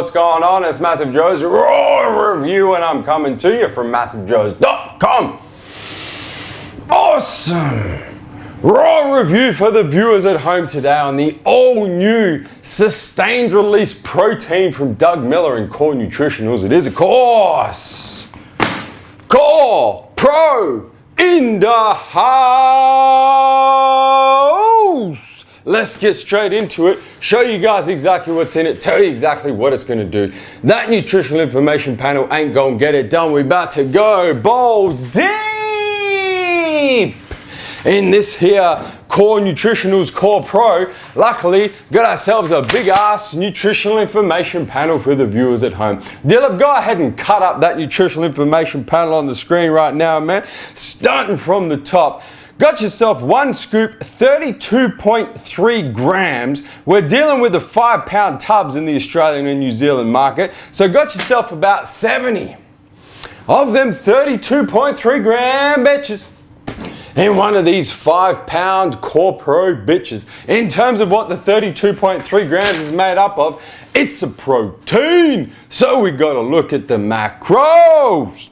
what's going on? It's MassiveJoes RAW review, and I'm coming to you from MassiveJoes.com. Awesome! Raw review for the viewers at home today on the all-new sustained release protein from Doug Miller and Core Nutritionals. It is, of course, Core Pro in the house. Let's get straight into it, show you guys exactly what's in it, tell you exactly what it's gonna do. That nutritional information panel ain't gonna get it done. We're about to go balls deep in this here Core Nutritionals Core Pro. Luckily, got ourselves a big ass nutritional information panel for the viewers at home. Dylan, go ahead and cut up that nutritional information panel on the screen right now, man. Starting from the top. Got yourself one scoop, 32.3 grams. We're dealing with the 5-pound tubs in the Australian and New Zealand market. So got yourself about 70 of them 32.3 gram bitches in one of these 5-pound Core Pro bitches. In terms of what the 32.3 grams is made up of, it's a protein. So we got to look at the macros.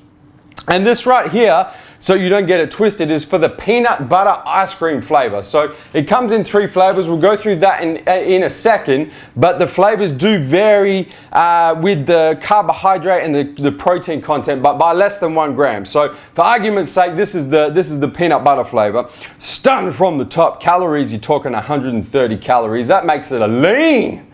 And this right here, so you don't get it twisted, is for the peanut butter ice cream flavor. So it comes in 3 flavors. We'll go through that in a second, but the flavors do vary with the carbohydrate and the protein content, but by less than 1 gram. So for argument's sake, this is the peanut butter flavor. Starting from the top, calories, you're talking 130 calories. That makes it a lean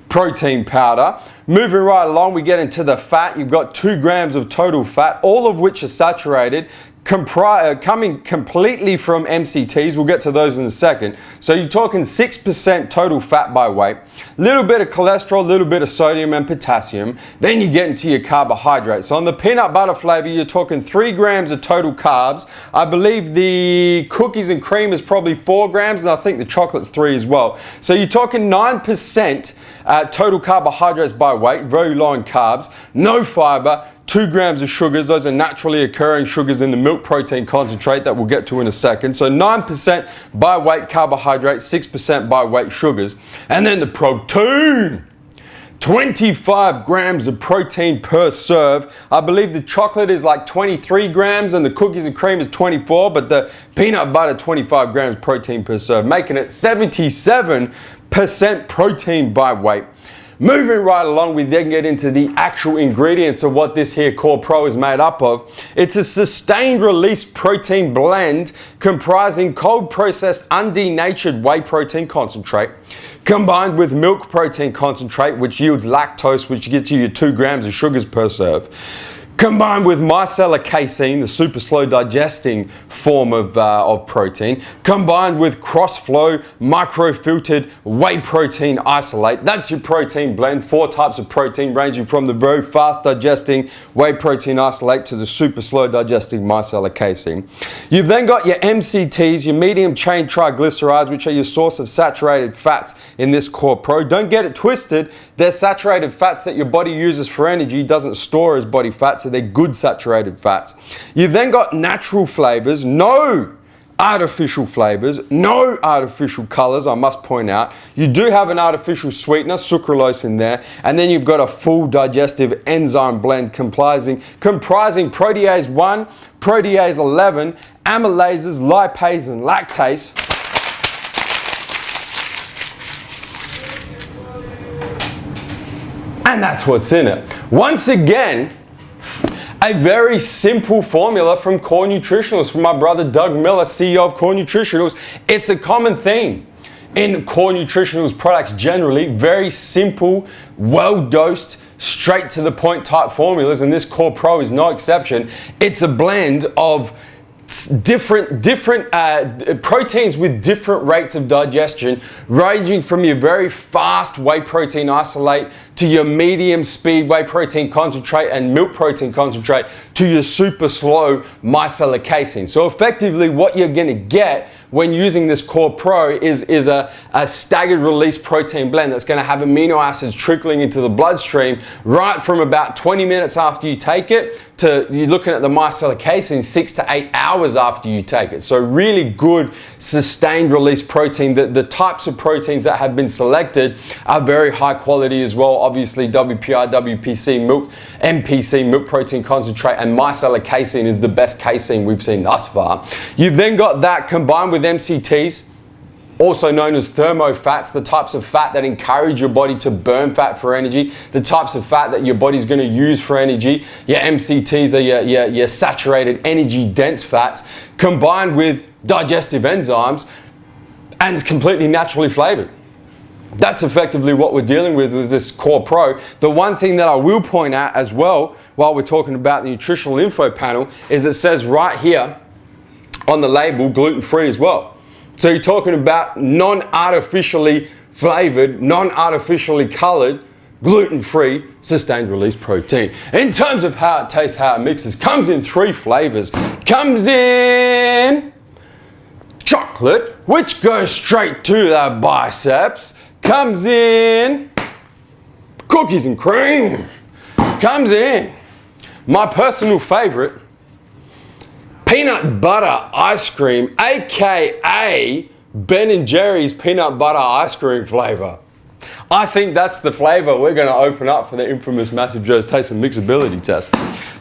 protein powder. Moving right along, we get into the fat. You've got 2 grams of total fat, all of which are saturated, coming completely from MCTs. We'll get to those in a second. So you're talking 6% total fat by weight, little bit of cholesterol, little bit of sodium and potassium. Then you get into your carbohydrates. So on the peanut butter flavor, you're talking 3 grams of total carbs. I believe the cookies and cream is probably 4 grams, and I think the chocolate's 3 as well. So you're talking 9% total carbohydrates by weight, very low in carbs, no fiber, 2 grams of sugars. Those are naturally occurring sugars in the milk protein concentrate that we'll get to in a second. So 9% by weight carbohydrates, 6% by weight sugars. And then the protein, 25 grams of protein per serve. I believe the chocolate is like 23 grams and the cookies and cream is 24, but the peanut butter, 25 grams protein per serve, making it 77% protein by weight. Moving right along, we then get into the actual ingredients of what this here Core Pro is made up of. It's a sustained release protein blend comprising cold processed undenatured whey protein concentrate combined with milk protein concentrate, which yields lactose, which gets you your 2 grams of sugars per serve, combined with Mencel casein, the super slow digesting form of protein, combined with cross-flow micro-filtered whey protein isolate. That's your protein blend, 4 types of protein ranging from the very fast digesting whey protein isolate to the super slow digesting Mencel casein. You've then got your MCTs, your medium chain triglycerides, which are your source of saturated fats in this Core Pro. Don't get it twisted. They're saturated fats that your body uses for energy, doesn't store as body fat, so they're good saturated fats. You've then got natural flavors, no artificial flavors, no artificial colors, I must point out. You do have an artificial sweetener, sucralose in there, and then you've got a full digestive enzyme blend comprising protease 1, protease 11, amylases, lipase, and lactase. And that's what's in it. Once again, a very simple formula from Core Nutritionals, from my brother Doug Miller, CEO of Core Nutritionals. It's a common theme in Core Nutritionals products generally. Very simple, well-dosed, straight to the point type formulas, and this Core Pro is no exception. It's a blend of different proteins with different rates of digestion, ranging from your very fast whey protein isolate to your medium speed whey protein concentrate and milk protein concentrate to your super slow Mencel casein. So effectively what you're going to get when using this Core Pro is a staggered release protein blend that's going to have amino acids trickling into the bloodstream right from about 20 minutes after you take it to you're looking at the micellar casein 6 to 8 hours after you take it. So really good sustained release protein. The types of proteins that have been selected are very high quality as well. Obviously WPI, WPC, milk, MPC, milk protein concentrate, and micellar casein is the best casein we've seen thus far. You've then got that combined with MCTs, also known as thermofats, the types of fat that encourage your body to burn fat for energy, the types of fat that your body's going to use for energy. Your MCTs are your saturated energy dense fats combined with digestive enzymes, and it's completely naturally flavored. That's effectively what we're dealing with this Core Pro. The one thing that I will point out as well while we're talking about the nutritional info panel is it says right here on the label gluten-free as well. So you're talking about non-artificially flavored, non-artificially colored, gluten-free, sustained release protein. In terms of how it tastes, how it mixes, comes in 3 flavors. Comes in chocolate, which goes straight to the biceps. Comes in cookies and cream. Comes in my personal favorite, peanut butter ice cream, aka Ben & Jerry's peanut butter ice cream flavor. I think that's the flavor we're going to open up for the infamous MassiveJoes taste and mixability test.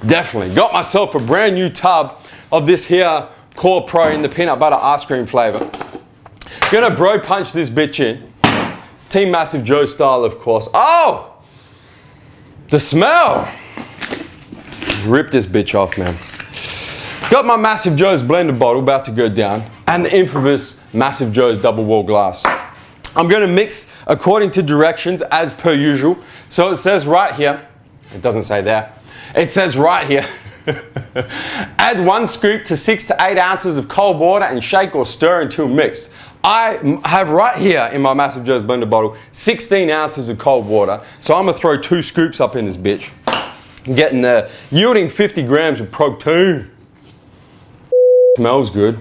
Definitely. Got myself a brand new tub of this here Core Pro in the peanut butter ice cream flavor. Gonna bro punch this bitch in. Team MassiveJoes style, of course. Oh! The smell! Rip this bitch off, man. Got my MassiveJoes blender bottle about to go down and the infamous MassiveJoes double wall glass. I'm going to mix according to directions as per usual. So it says right here, it doesn't say there, it says right here, add 1 scoop to 6 to 8 ounces of cold water and shake or stir until mixed. I have right here in my MassiveJoes blender bottle 16 ounces of cold water. So I'm going to throw 2 scoops up in this bitch. Getting there, yielding 50 grams of protein. Smells good.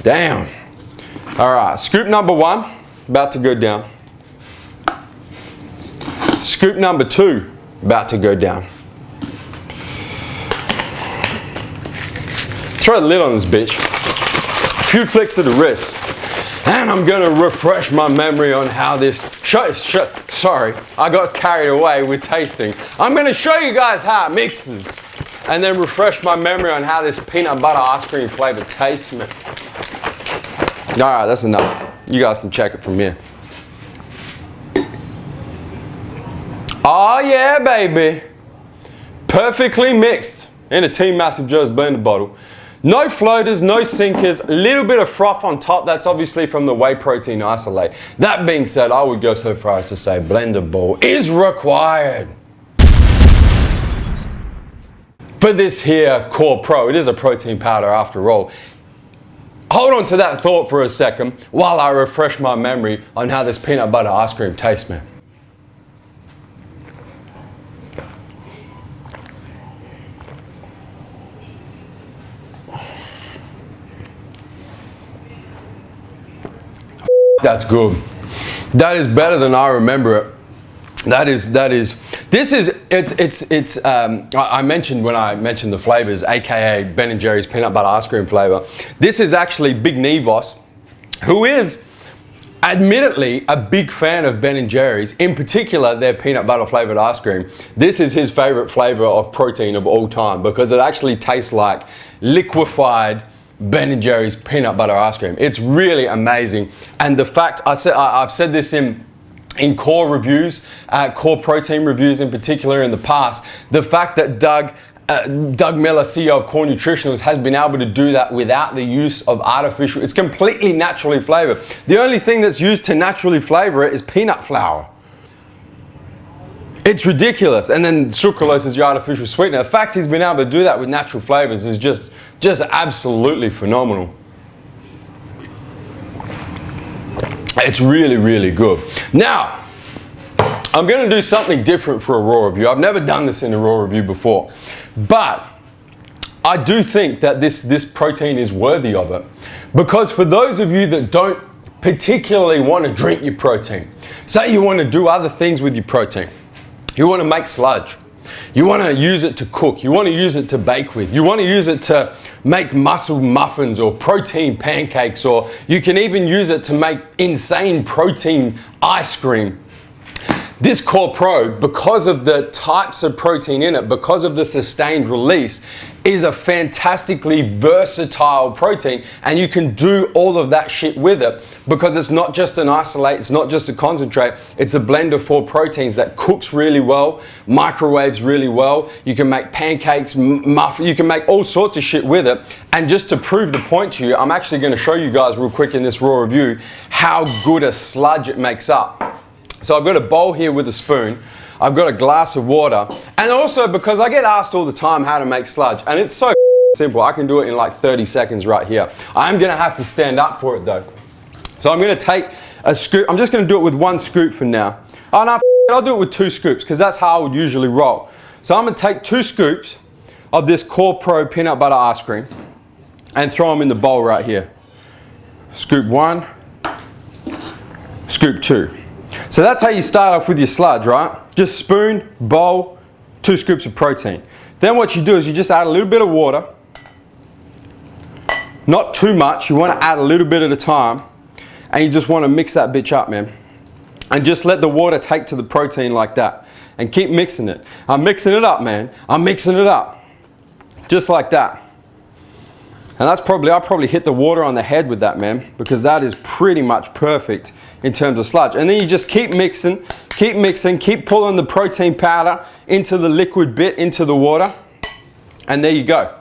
Damn. All right, scoop number 1, about to go down. Scoop number 2, about to go down. Throw a lid on this bitch. A few flicks of the wrist. And I'm gonna refresh my memory on how this, sorry, I got carried away with tasting. I'm gonna show you guys how it mixes and then refresh my memory on how this peanut butter ice cream flavor tastes, man. All right, that's enough. You guys can check it from here. Oh yeah, baby. Perfectly mixed in a Team MassiveJoes blender bottle. No floaters, no sinkers, a little bit of froth on top. That's obviously from the whey protein isolate. That being said, I would go so far as to say blender ball is required for this here Core Pro. It is a protein powder after all. Hold on to that thought for a second while I refresh my memory on how this peanut butter ice cream tastes, man. That's good. That is better than I remember it. I mentioned when I mentioned the flavors, aka Ben & Jerry's peanut butter ice cream flavor. This is actually Big Nevos, who is admittedly a big fan of Ben & Jerry's, in particular their peanut butter flavored ice cream. This is his favorite flavor of protein of all time because it actually tastes like liquefied Ben & Jerry's peanut butter ice cream. It's really amazing. And the fact, I've said this in core reviews, core protein reviews in particular in the past, the fact that Doug Miller, CEO of Core Nutritionals, has been able to do that without the use of artificial, it's completely naturally flavored. The only thing that's used to naturally flavor it is peanut flour. It's ridiculous. And then sucralose is your artificial sweetener. The fact he's been able to do that with natural flavors is just absolutely phenomenal. It's really, really good. Now, I'm going to do something different for a raw review. I've never done this in a raw review before, but I do think that this protein is worthy of it. Because for those of you that don't particularly want to drink your protein, say you want to do other things with your protein, you want to make sludge, you want to use it to cook, you want to use it to bake with, you want to use it to make muscle muffins or protein pancakes, or you can even use it to make insane protein ice cream. This Core Pro, because of the types of protein in it, because of the sustained release, is a fantastically versatile protein, and you can do all of that shit with it because it's not just an isolate, it's not just a concentrate, it's a blend of 4 proteins that cooks really well, microwaves really well. You can make pancakes, muffins, you can make all sorts of shit with it. And just to prove the point to you, I'm actually going to show you guys real quick in this raw review how good a sludge it makes up. So I've got a bowl here with a spoon, I've got a glass of water, and also because I get asked all the time how to make sludge, and it's so simple, I can do it in like 30 seconds right here. I'm gonna have to stand up for it though. So I'm gonna take a scoop, I'm just gonna do it with 1 scoop for now. Oh no, I'll do it with 2 scoops because that's how I would usually roll. So I'm gonna take 2 scoops of this Core Pro peanut butter ice cream and throw them in the bowl right here. Scoop 1, scoop 2. So that's how you start off with your sludge, right? Just spoon, bowl, 2 scoops of protein. Then what you do is you just add a little bit of water. Not too much, you want to add a little bit at a time. And you just want to mix that bitch up, man. And just let the water take to the protein like that. And keep mixing it. I'm mixing it up, man. I'm mixing it up. Just like that. And that's probably, I'll probably hit the water on the head with that, man. Because that is pretty much perfect in terms of sludge. And then you just keep mixing, keep pulling the protein powder into the liquid bit, into the water. And there you go.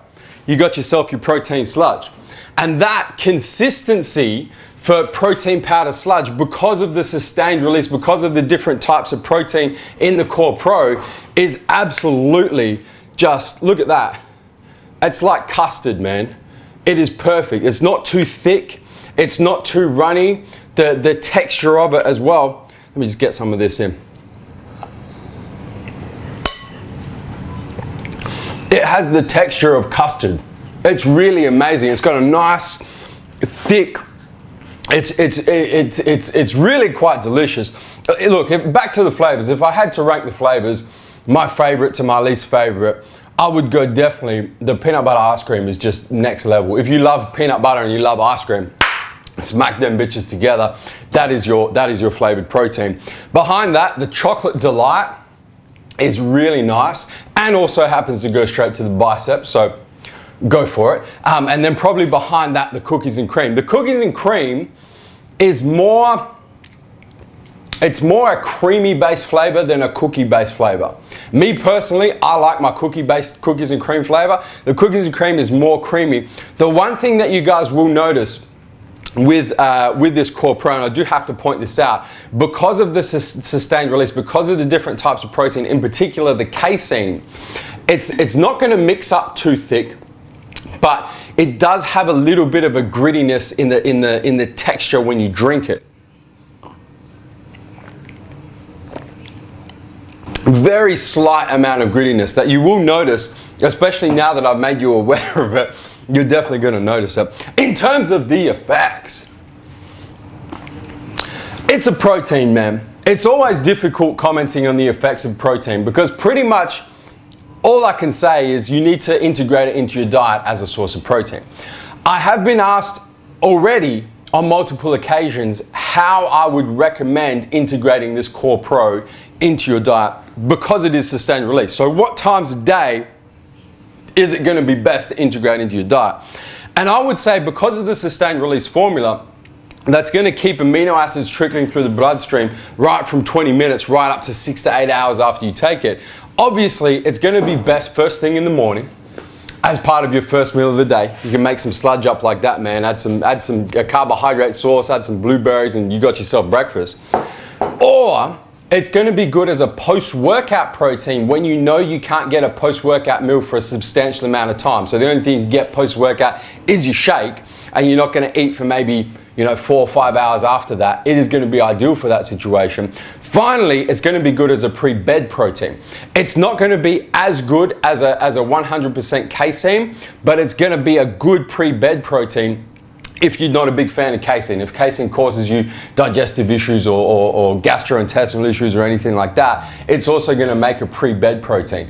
You got yourself your protein sludge. And that consistency for protein powder sludge, because of the sustained release, because of the different types of protein in the Core Pro, is absolutely just, look at that. It's like custard, man. It is perfect. It's not too thick. It's not too runny. The texture of it as well. Let me just get some of this in. It has the texture of custard. It's really amazing. It's got a nice, thick, it's really quite delicious. Look, back to the flavors. If I had to rank the flavors, my favorite to my least favorite, I would go definitely, the peanut butter ice cream is just next level. If you love peanut butter and you love ice cream, smack them bitches together. That is your flavored protein. Behind that, the chocolate delight is really nice and also happens to go straight to the bicep, so go for it. And then probably behind that, the cookies and cream. The cookies and cream is more, it's more a creamy based flavor than a cookie based flavor. Me personally, I like my cookie based cookies and cream flavor. The cookies and cream is more creamy. The one thing that you guys will notice with this Core Pro, and I do have to point this out, because of the sustained release, because of the different types of protein, in particular the casein, it's not going to mix up too thick, but it does have a little bit of a grittiness in the texture when you drink it. Very slight amount of grittiness that you will notice, especially now that I've made you aware of it. You're definitely going to notice it. In terms of the effects, it's a protein, man. It's always difficult commenting on the effects of protein because pretty much all I can say is you need to integrate it into your diet as a source of protein. I have been asked already on multiple occasions how I would recommend integrating this Core Pro into your diet because it is sustained release. So what times a day is it going to be best to integrate into your diet? And I would say because of the sustained release formula, that's going to keep amino acids trickling through the bloodstream right from 20 minutes right up to 6 to 8 hours after you take it. Obviously, it's going to be best first thing in the morning as part of your first meal of the day. You can make some sludge up like that, man. Add some carbohydrate sauce, add some blueberries, and you got yourself breakfast. Or it's going to be good as a post-workout protein when you know you can't get a post-workout meal for a substantial amount of time. So the only thing you can get post-workout is your shake, and you're not going to eat for maybe 4 or 5 hours after that, it is going to be ideal for that situation. Finally, it's going to be good as a pre-bed protein. It's not going to be as good as a 100% casein, but it's going to be a good pre-bed protein if you're not a big fan of casein. If casein causes you digestive issues or gastrointestinal issues or anything like that, it's also going to make a pre-bed protein.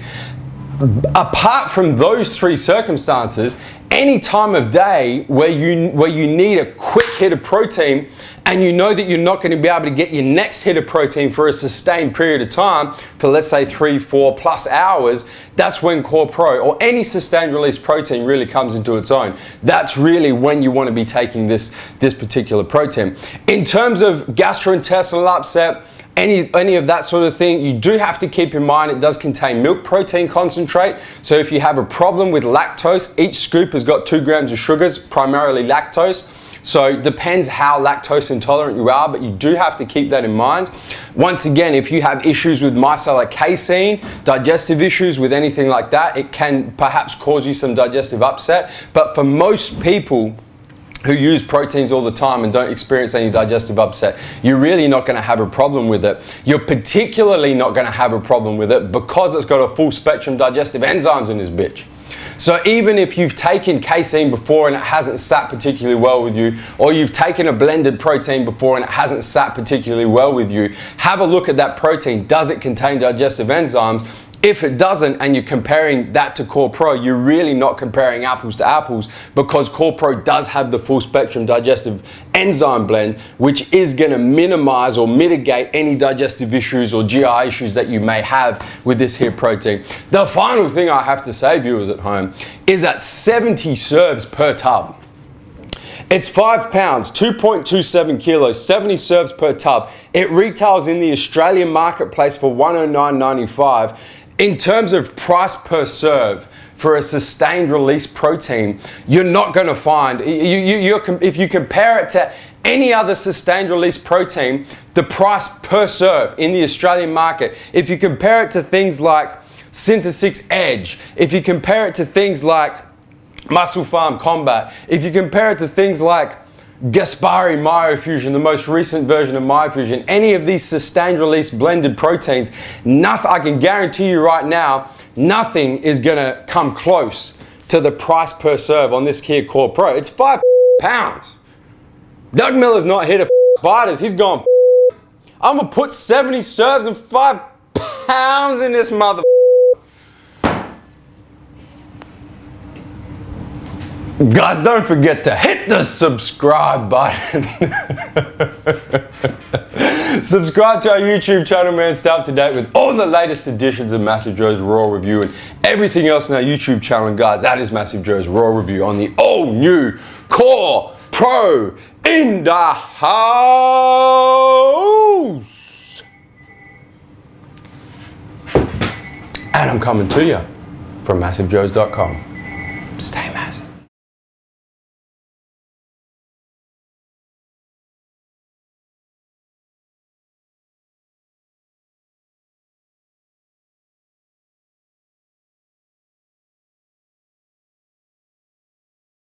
Apart from those three circumstances, any time of day where you need a quick hit of protein and you know that you're not going to be able to get your next hit of protein for a sustained period of time, for let's say 3, 4 plus hours, that's when Core Pro or any sustained release protein really comes into its own. That's really when you want to be taking this particular protein. In terms of gastrointestinal upset, any of that sort of thing, you do have to keep in mind it does contain milk protein concentrate. So if you have a problem with lactose, each scoop has got 2 grams of sugars, primarily lactose. So it depends how lactose intolerant you are, but you do have to keep that in mind. Once again, if you have issues with micellar casein, digestive issues with anything like that, it can perhaps cause you some digestive upset. But for most people who use proteins all the time and don't experience any digestive upset, you're really not going to have a problem with it. You're particularly not going to have a problem with it because it's got a full spectrum digestive enzymes in this bitch. So even if you've taken casein before and it hasn't sat particularly well with you, or you've taken a blended protein before and it hasn't sat particularly well with you, have a look at that protein. Does it contain digestive enzymes? If it doesn't, and you're comparing that to Core Pro, you're really not comparing apples to apples, because Core Pro does have the full spectrum digestive enzyme blend, which is going to minimize or mitigate any digestive issues or GI issues that you may have with this here protein. The final thing I have to say, viewers at home, is that 70 serves per tub. It's 5 pounds, 2.27 kilos, 70 serves per tub. It retails in the Australian marketplace for $109.95. In terms of price per serve for a sustained release protein, you're not going to find, if you compare it to any other sustained release protein, the price per serve in the Australian market, if you compare it to things like Synthesix Edge, if you compare it to things like Muscle Farm Combat, if you compare it to things like Gaspari Myofusion, the most recent version of Myofusion, any of these sustained release blended proteins, nothing, I can guarantee you right now, nothing is gonna come close to the price per serve on this here Core Pro. It's 5 pounds. Doug Miller's not here to spiders, he's gone. I'm gonna put 70 serves and 5 pounds in this mother. Guys, don't forget to hit the subscribe button. Subscribe to our YouTube channel, man. Stay up to date with all the latest editions of MassiveJoes RAW Review and everything else on our YouTube channel. And guys, that is MassiveJoes RAW Review on the all new Core Pro in the house. And I'm coming to you from MassiveJoes.com. Stay massive.